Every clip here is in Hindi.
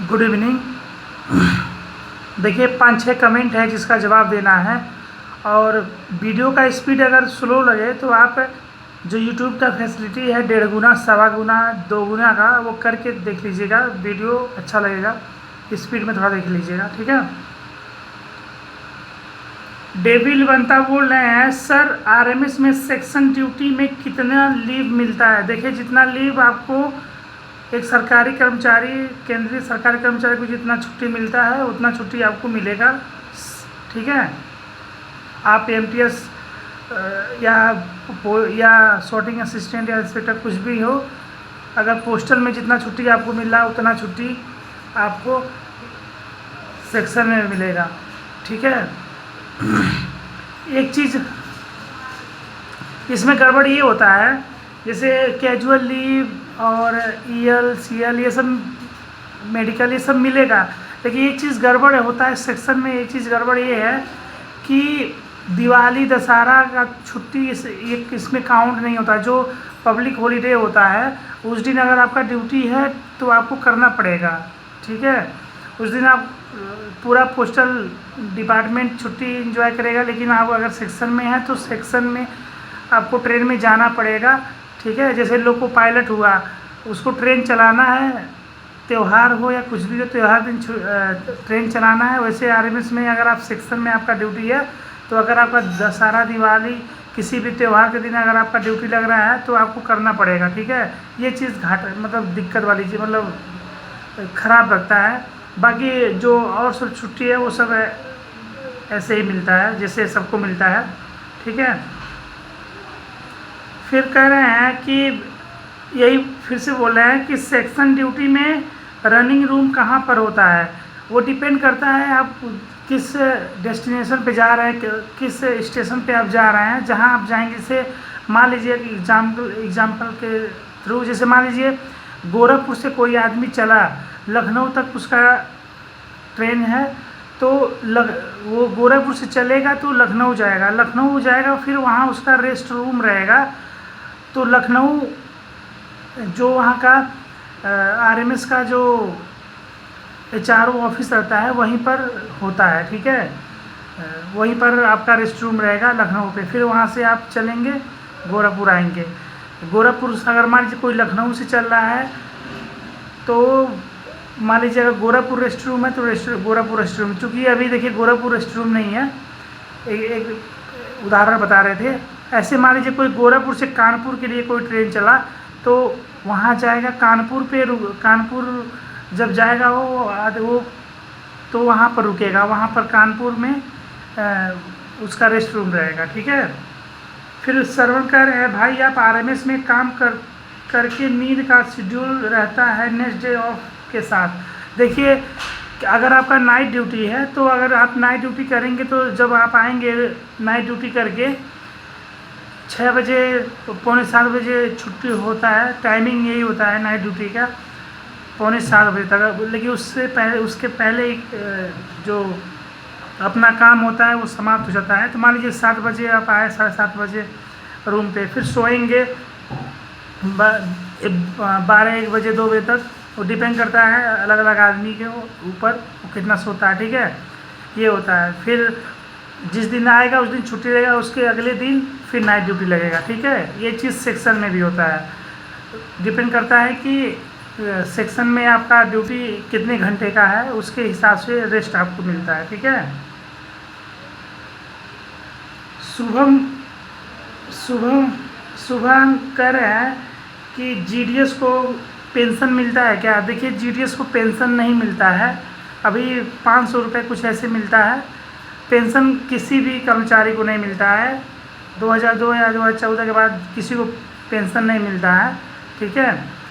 Good evening. देखिए 5-6 कमेंट है जिसका जवाब देना है, और वीडियो का स्पीड अगर स्लो लगे तो आप जो यूट्यूब का फैसिलिटी है 1.5 गुना, 1.25 गुना, 2 गुना का वो करके देख लीजिएगा, वीडियो अच्छा लगेगा। स्पीड में थोड़ा देख लीजिएगा, ठीक है। डेविल बनता बोल रहे हैं, सर आरएमएस में सेक्शन ड्यूटी में कितना लीव मिलता है? देखिए जितना लीव आपको एक सरकारी कर्मचारी, केंद्रीय सरकारी कर्मचारी को जितना छुट्टी मिलता है उतना छुट्टी आपको मिलेगा, ठीक है। आप एमटीएस या सॉर्टिंग असिस्टेंट या इंस्पेक्टर कुछ भी हो, अगर पोस्टल में जितना छुट्टी आपको मिल रहा है उतना छुट्टी आपको सेक्शन में मिलेगा, ठीक है। एक चीज़ इसमें गड़बड़ ये होता है, जैसे कैजुअल लीव और ईएल सीएल ये सब, मेडिकल ये सब मिलेगा, लेकिन एक चीज़ गड़बड़ होता है सेक्शन में। एक चीज़ गड़बड़ ये है कि दिवाली दशहरा का छुट्टी इसमें काउंट नहीं होता। जो पब्लिक हॉलीडे होता है उस दिन अगर आपका ड्यूटी है तो आपको करना पड़ेगा, ठीक है। उस दिन आप पूरा पोस्टल डिपार्टमेंट छुट्टी इंजॉय करेगा, लेकिन आप अगर सेक्शन में हैं तो सेक्शन में आपको ट्रेन में जाना पड़ेगा, ठीक है। जैसे लोको पायलट हुआ, उसको ट्रेन चलाना है, त्यौहार हो या कुछ भी हो, त्यौहार दिन ट्रेन चलाना है। वैसे आरएमएस में अगर आप सेक्शन में आपका ड्यूटी है तो अगर आपका दशहरा, दिवाली, किसी भी त्यौहार के दिन अगर आपका ड्यूटी लग रहा है तो आपको करना पड़ेगा, ठीक है। ये चीज़ मतलब दिक्कत वाली चीज़, मतलब ख़राब लगता है। बाकी जो और सब छुट्टी है वो सब ऐसे ही मिलता है जैसे सबको मिलता है, ठीक है। फिर कह रहे हैं कि यही फिर से बोल रहे हैं कि सेक्शन ड्यूटी में रनिंग रूम कहाँ पर होता है? वो डिपेंड करता है आप किस डेस्टिनेशन पे जा रहे हैं, किस स्टेशन पे आप जा रहे हैं। जहाँ आप जाएंगे, जैसे मान लीजिए कि एग्जाम्पल के थ्रू, जैसे मान लीजिए गोरखपुर से कोई आदमी चला, लखनऊ तक उसका ट्रेन है, तो वो गोरखपुर से चलेगा तो लखनऊ जाएगा, फिर वहाँ उसका रेस्ट रूम रहेगा। तो लखनऊ जो वहाँ का आरएमएस का जो एचआरओ ऑफिस रहता है वहीं पर होता है, ठीक है। वहीं पर आपका रेस्ट रूम रहेगा लखनऊ पे। फिर वहाँ से आप चलेंगे, गोरखपुर आएंगे। गोरखपुर अगर मान लीजिए कोई लखनऊ से चल रहा है तो मान लीजिए अगर गोरखपुर रेस्ट रूम है तो गोरखपुर रेस्ट रूम, चूँकि अभी देखिए गोरखपुर रेस्ट रूम नहीं है, एक उदाहरण बता रहे थे। ऐसे मान लीजिए कोई गोरखपुर से कानपुर के लिए कोई ट्रेन चला तो वहाँ जाएगा, कानपुर जब जाएगा वो तो वहाँ पर रुकेगा, वहाँ पर कानपुर में उसका रेस्ट रूम रहेगा, ठीक है। फिर श्रवण कह रहे हैं, भाई आप आरएमएस में काम करके नींद का शेड्यूल रहता है नेक्स्ट डे ऑफ के साथ। देखिए अगर आपका नाइट ड्यूटी है तो अगर आप नाइट ड्यूटी करेंगे तो जब आप आएंगे नाइट ड्यूटी करके 6 बजे, 6:45 बजे छुट्टी होता है, टाइमिंग यही होता है नाइट ड्यूटी का, 6:45 बजे तक। लेकिन उसके पहले जो अपना काम होता है वो समाप्त हो जाता है। तो मान लीजिए 7 बजे आप आए, 7:30 बजे रूम पे, फिर सोएंगे 12-1 बजे, 2 बजे तक। वो डिपेंड करता है अलग अलग आदमी के ऊपर वो कितना सोता है, ठीक है। ये होता है। फिर जिस दिन आएगा उस दिन छुट्टी रहेगा, उसके अगले दिन फिर नाइट ड्यूटी लगेगा, ठीक है। ये चीज़ सेक्शन में भी होता है, डिपेंड करता है कि सेक्शन में आपका ड्यूटी कितने घंटे का है, उसके हिसाब से रेस्ट आपको मिलता है, ठीक है। शुभम कह रहे हैं कि जीडीएस को पेंशन मिलता है क्या? देखिए जीडीएस को पेंशन नहीं मिलता है, अभी 500 रुपये कुछ ऐसे मिलता है। पेंशन किसी भी कर्मचारी को नहीं मिलता है। 2002 या 2014 के बाद किसी को पेंशन नहीं मिलता है, ठीक है।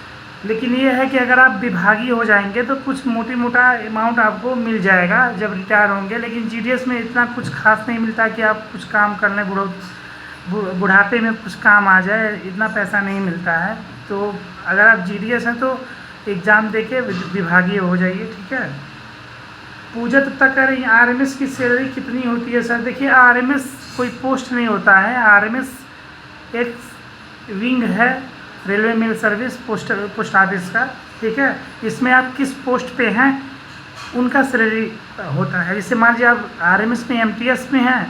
लेकिन ये है कि अगर आप विभागीय हो जाएंगे तो कुछ मोटा अमाउंट आपको मिल जाएगा जब रिटायर होंगे। लेकिन जीडीएस में इतना कुछ खास नहीं मिलता कि आप कुछ काम कर लें, बुढ़ापे में कुछ काम आ जाए, इतना पैसा नहीं मिलता है। तो अगर आप जीडीएस हैं तो एग्ज़ाम देके विभागीय हो जाइए, ठीक है। पूजा तक कर रही, आरएमएस की सैलरी कितनी होती है? सर देखिए आरएमएस कोई पोस्ट नहीं होता है, आरएमएस एक विंग है railway mail service post office का। ठीक है। इसमें आप किस पोस्ट पे हैं उनका सैलरी होता है। जैसे मान लीजिए आप आरएमएस में एमटीएस में हैं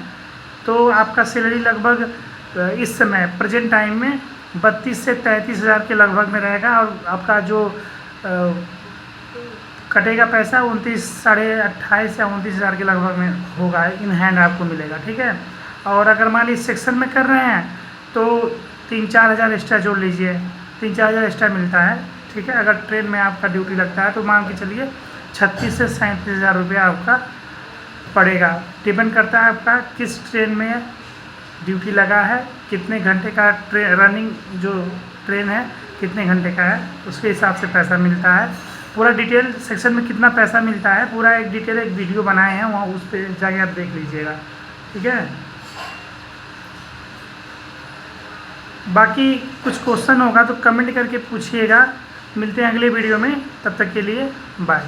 तो आपका सैलरी लगभग इस समय प्रेजेंट टाइम में 32 से 33 हज़ार के लगभग में रहेगा, और आपका जो कटेगा पैसा 29 साढ़े 28 या 29 हज़ार के लगभग में होगा, इन हैंड आपको मिलेगा, ठीक है। और अगर मान लीजिए सेक्शन में कर रहे हैं तो 3-4 हज़ार एक्स्ट्रा जोड़ लीजिए, 3-4 हज़ार एक्स्ट्रा मिलता है, ठीक है। अगर ट्रेन में आपका ड्यूटी लगता है तो मान के चलिए 36 से 37 हज़ार रुपया आपका पड़ेगा। डिपेंड करता है आपका किस ट्रेन में ड्यूटी लगा है, कितने घंटे का रनिंग जो ट्रेन है कितने घंटे का है, उसके हिसाब से पैसा मिलता है। पूरा डिटेल सेक्शन में कितना पैसा मिलता है पूरा एक डिटेल एक वीडियो बनाए हैं, वहाँ उस पर जाके आप देख लीजिएगा, ठीक है। बाकी कुछ क्वेश्चन होगा तो कमेंट करके पूछिएगा। मिलते हैं अगले वीडियो में, तब तक के लिए बाय।